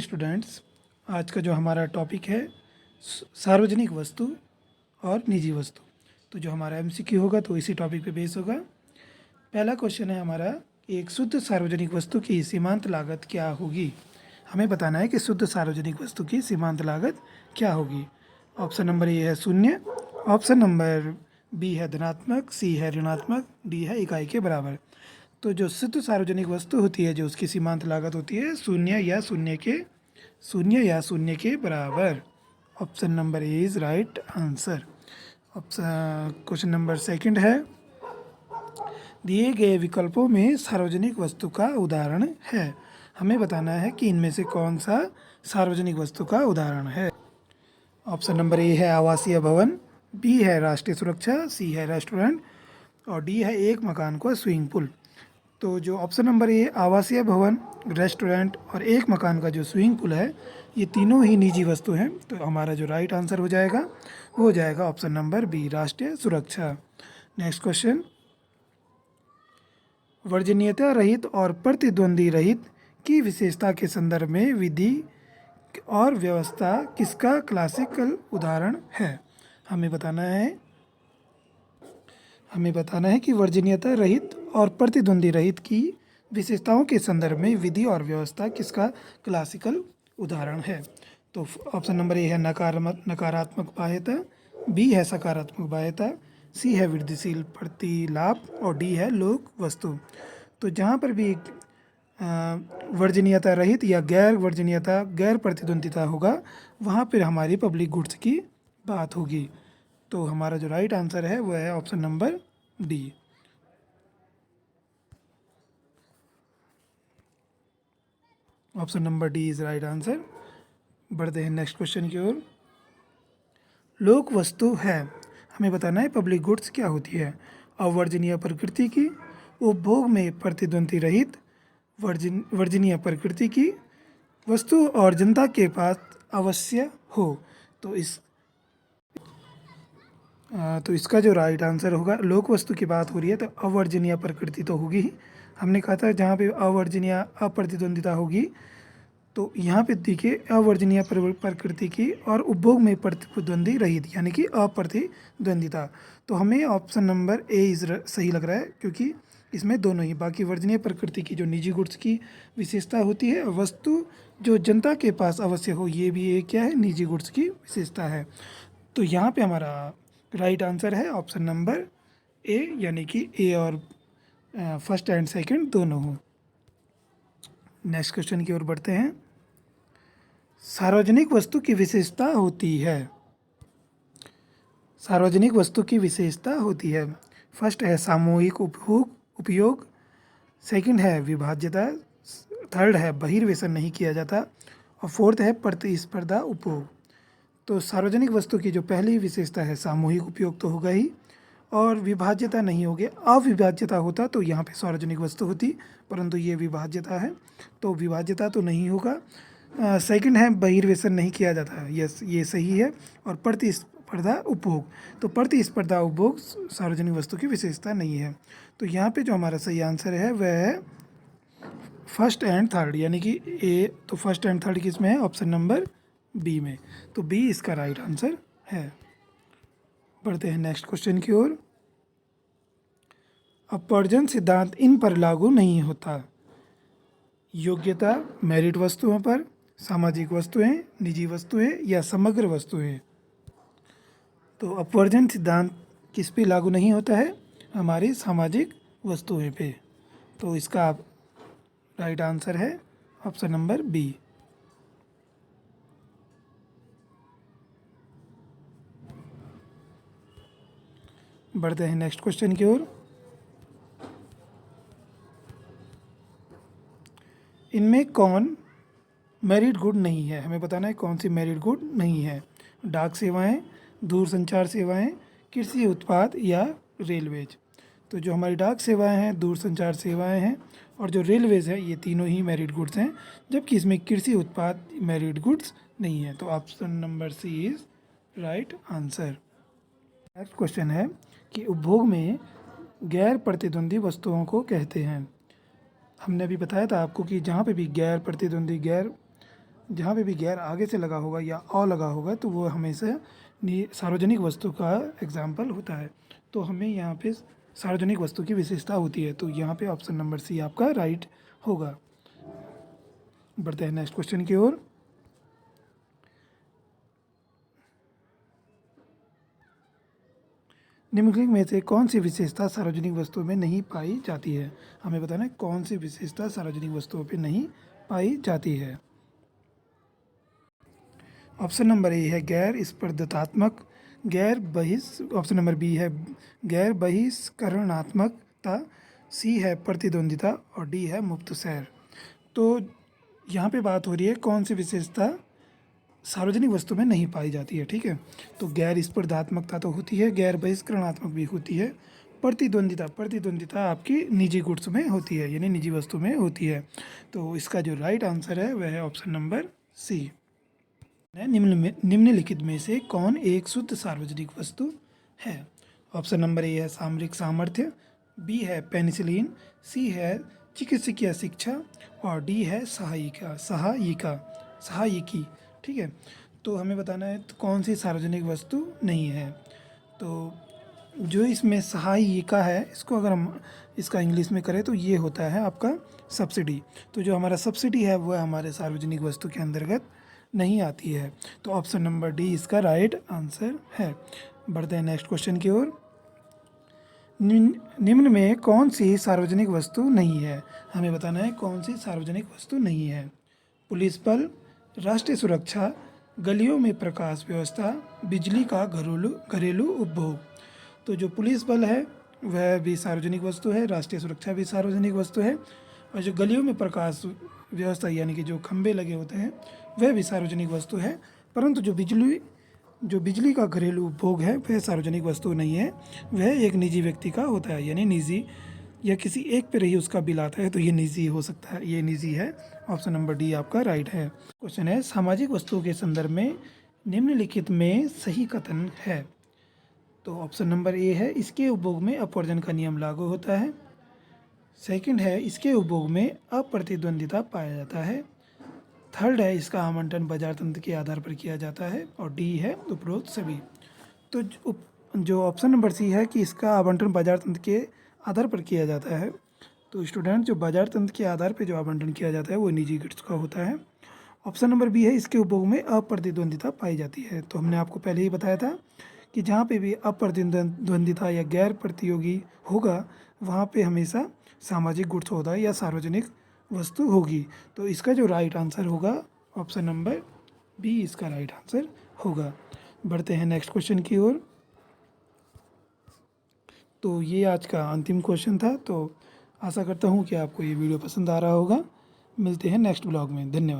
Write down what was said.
Students, आज का जो हमारा टॉपिक है सार्वजनिक वस्तु और निजी वस्तु। तो जो हमारा एमसीक्यू होगा तो इसी टॉपिक पे बेस होगा। पहला क्वेश्चन है हमारा, एक शुद्ध सार्वजनिक वस्तु की सीमांत लागत क्या होगी। हमें बताना है कि शुद्ध सार्वजनिक वस्तु की सीमांत लागत क्या होगी। ऑप्शन नंबर ए है 0, ऑप्शन नंबर बी है धनात्मक, सी है ऋणात्मक, डी है इकाई के बराबर। तो जो शुद्ध सार्वजनिक वस्तु होती है, जो उसकी सीमांत लागत होती है 0 या शून्य के बराबर। Option number A is right answer. Option question number second है, दिए गए विकल्पों में सार्वजनिक वस्तु का उदाहरण है। हमें बताना है कि इनमें से कौन सा सार्वजनिक वस्तु का उदाहरण है। ऑप्शन नंबर ए है आवासीय भवन, बी है राष्ट्रीय सुरक्षा, सी है रेस्टोरेंट और डी है एक मकान का स्विमिंग पूल। तो जो ऑप्शन नंबर ए आवासीय भवन, रेस्टोरेंट और एक मकान का जो स्विमिंग पूल है, ये तीनों ही निजी वस्तु हैं। तो हमारा जो राइट आंसर हो जाएगा वो हो जाएगा ऑप्शन नंबर बी, राष्ट्रीय सुरक्षा। नेक्स्ट क्वेश्चन, वर्जनीयता रहित और प्रतिद्वंदी रहित की विशेषता के संदर्भ में विधि और व्यवस्था किसका क्लासिकल उदाहरण है। हमें बताना है कि वर्जनीयता रहित और प्रतिद्वंदी रहित की विशेषताओं के संदर्भ में विधि और व्यवस्था किसका क्लासिकल उदाहरण है। तो ऑप्शन नंबर ए है नकारात्मक बाह्यता, बी है सकारात्मक बाह्यता, सी है वृद्धिशील प्रतिलाभ और डी है लोक वस्तु। तो जहाँ पर भी वर्जनीयता रहित या गैर वर्जनीयता, गैर प्रतिद्वंदिता होगा, वहाँ पर हमारी पब्लिक गुड्स की बात होगी। तो हमारा जो राइट आंसर है वह है option number D. Option number D is right answer. बढ़ते हैं नेक्स्ट क्वेश्चन की ओर। लोक वस्तु है, हमें बताना है पब्लिक गुड्स क्या होती है। अवर्जनीय प्रकृति की, उपभोग में प्रतिद्वंदी रहित, वर्जनीय प्रकृति की वस्तु और जनता के पास अवश्य हो। तो इसका जो राइट आंसर होगा, लोक वस्तु की बात हो रही है तो अवर्जनीय प्रकृति तो होगी ही। हमने कहा था जहाँ पे अवर्जनीय अप्रतिद्वंदिता होगी, तो यहाँ पे देखिए अवर्जनीय प्रकृति की और उपभोग में प्रतिद्वंदी रहित यानी कि अप्रतिद्वंदिता। तो हमें ऑप्शन नंबर ए सही लग रहा है, क्योंकि इसमें दोनों ही, बाकी वर्जनीय प्रकृति की जो निजी गुड्स की विशेषता होती है, वस्तु जो जनता के पास अवश्य हो, ये भी एक क्या है, निजी गुड्स की विशेषता है। तो यहाँ पे हमारा राइट आंसर है ऑप्शन नंबर ए, यानी कि ए और फर्स्ट एंड सेकंड दोनों हो। नेक्स्ट क्वेश्चन की ओर बढ़ते हैं। सार्वजनिक वस्तु की विशेषता होती है। सार्वजनिक वस्तु की विशेषता होती है, फर्स्ट है सामूहिक उपयोग, सेकंड है विभाज्यता, थर्ड है बहिर्वेशन नहीं किया जाता और फोर्थ है प्रतिस्पर्धा उपभोग। तो सार्वजनिक वस्तु की जो पहली विशेषता है सामूहिक उपयोग तो होगा ही, और विभाज्यता नहीं होगी। अविभाज्यता होता तो यहाँ पे सार्वजनिक वस्तु होती, परंतु ये विभाज्यता है तो विभाज्यता तो नहीं होगा। सेकंड है बहिर्वेशन नहीं किया जाता, यस ये सही है। और प्रतिस्पर्धा उपभोग, तो प्रतिस्पर्धा उपभोग सार्वजनिक वस्तु की विशेषता नहीं है। तो यहाँ पे जो हमारा सही आंसर है वह है फर्स्ट एंड थर्ड, यानी कि ए। तो फर्स्ट एंड थर्ड किस में है, ऑप्शन नंबर बी में। तो बी इसका राइट आंसर है। बढ़ते हैं नेक्स्ट क्वेश्चन की ओर। अपवर्जन सिद्धांत इन पर लागू नहीं होता। योग्यता मेरिट वस्तुओं पर, सामाजिक वस्तुएं, निजी वस्तुएं या समग्र वस्तुएं। तो अपवर्जन सिद्धांत किस पे लागू नहीं होता है, हमारी सामाजिक वस्तुएं पे। तो इसका राइट आंसर है ऑप्शन नंबर बी। बढ़ते हैं नेक्स्ट क्वेश्चन की ओर। इनमें कौन मेरिट गुड नहीं है, हमें बताना है कौन सी मेरिट गुड नहीं है। डाक सेवाएं, दूरसंचार सेवाएं, कृषि उत्पाद या रेलवेज। तो जो हमारी डाक सेवाएं हैं, दूरसंचार सेवाएं हैं और जो रेलवेज है, ये तीनों ही मेरिट गुड्स हैं, जबकि इसमें कृषि उत्पाद मेरिट गुड्स नहीं है। तो option number C is right answer. Next question है कि उपभोग में गैर प्रतिद्वंदी वस्तुओं को कहते हैं। हमने अभी बताया था आपको कि जहाँ पे भी गैर प्रतिद्वंदी, गैर जहाँ पे भी गैर आगे से लगा होगा या अ लगा होगा तो वो हमेशा सार्वजनिक वस्तु का एग्जाम्पल होता है। तो हमें यहाँ पे सार्वजनिक वस्तु की विशेषता होती है, तो यहाँ पे ऑप्शन नंबर सी आपका राइट होगा। बढ़ते हैं नेक्स्ट क्वेश्चन की ओर। निम्नलिखित में से कौन सी विशेषता सार्वजनिक वस्तुओं में नहीं पाई जाती है? हमें बताना है कौन सी विशेषता सार्वजनिक वस्तुओं पे नहीं पाई जाती है। ऑप्शन नंबर ए है गैर स्पर्धात्मक, गैर बहिष ऑप्शन नंबर बी है गैर बहिष्करणात्मकता, सी है प्रतिद्वंदिता और डी है मुक्त सैर। तो यहाँ पे बात हो रही है कौन सी विशेषता सार्वजनिक वस्तु में नहीं पाई जाती है, ठीक है। तो गैर स्पर्धात्मकता तो होती है, गैर बहिष्करणात्मक भी होती है, प्रतिद्वंदिता आपकी निजी गुड्स में होती है, यानी निजी वस्तु में होती है। तो इसका जो राइट आंसर है वह है ऑप्शन नंबर सी। निम्नलिखित में से कौन एक शुद्ध सार्वजनिक वस्तु है? ऑप्शन नंबर ए है सामरिक सामर्थ्य, बी है पेनिसिलिन, सी है चिकित्सकीय शिक्षा और डी है सहायिकी। ठीक है, तो हमें बताना है तो कौन सी सार्वजनिक वस्तु नहीं है। तो जो इसमें सहायिका है, इसको अगर हम इसका इंग्लिश में करें तो ये होता है आपका सब्सिडी। तो जो हमारा सब्सिडी है वह हमारे सार्वजनिक वस्तु के अंतर्गत नहीं आती है। तो ऑप्शन नंबर डी इसका राइट आंसर है। बढ़ते हैं नेक्स्ट क्वेश्चन की ओर। निम्न में कौन सी सार्वजनिक वस्तु नहीं है? हमें बताना है कौन सी सार्वजनिक वस्तु नहीं है। पुलिस बल, राष्ट्रीय सुरक्षा, गलियों में प्रकाश व्यवस्था, बिजली का घरेलू उपभोग। तो जो पुलिस बल है वह भी सार्वजनिक वस्तु है, राष्ट्रीय सुरक्षा भी सार्वजनिक वस्तु है, और जो गलियों में प्रकाश व्यवस्था यानी कि जो खंभे लगे होते हैं वह भी सार्वजनिक वस्तु है। परंतु जो बिजली का घरेलू उपभोग है वह सार्वजनिक वस्तु नहीं है, वह एक निजी व्यक्ति का होता है, यानी निजी या किसी एक पर ही उसका बिल आता है तो ये निजी हो सकता है, ये निजी है। ऑप्शन नंबर डी आपका राइट है। क्वेश्चन है सामाजिक वस्तुओं के संदर्भ में निम्नलिखित में सही कथन है। तो ऑप्शन नंबर ए है इसके उपभोग में अपवर्जन का नियम लागू होता है। सेकंड है इसके उपभोग में अप्रतिद्वंदिता पाया जाता है। थर्ड है इसका आवंटन बाजार तंत्र के आधार पर किया जाता है और डी है उपरोक्त सभी। तो जो ऑप्शन नंबर सी है कि इसका आवंटन बाजार तंत्र के आधार पर किया जाता है, तो स्टूडेंट जो बाजार तंत्र के आधार पर जो आवंटन किया जाता है वो निजी गुड्स का होता है। ऑप्शन नंबर बी है इसके उपभोग में अप्रतिद्वंदिता पाई जाती है। तो हमने आपको पहले ही बताया था कि जहाँ पे भी अप्रतिद्वंदिता या गैर प्रतियोगी होगा वहाँ पे हमेशा सामाजिक गुड्स होता है या सार्वजनिक वस्तु होगी। तो इसका जो राइट आंसर होगा ऑप्शन नंबर बी इसका राइट आंसर होगा। बढ़ते हैं नेक्स्ट क्वेश्चन की ओर। तो ये आज का अंतिम क्वेश्चन था। तो आशा करता हूँ कि आपको ये वीडियो पसंद आ रहा होगा। मिलते हैं नेक्स्ट ब्लॉग में। धन्यवाद।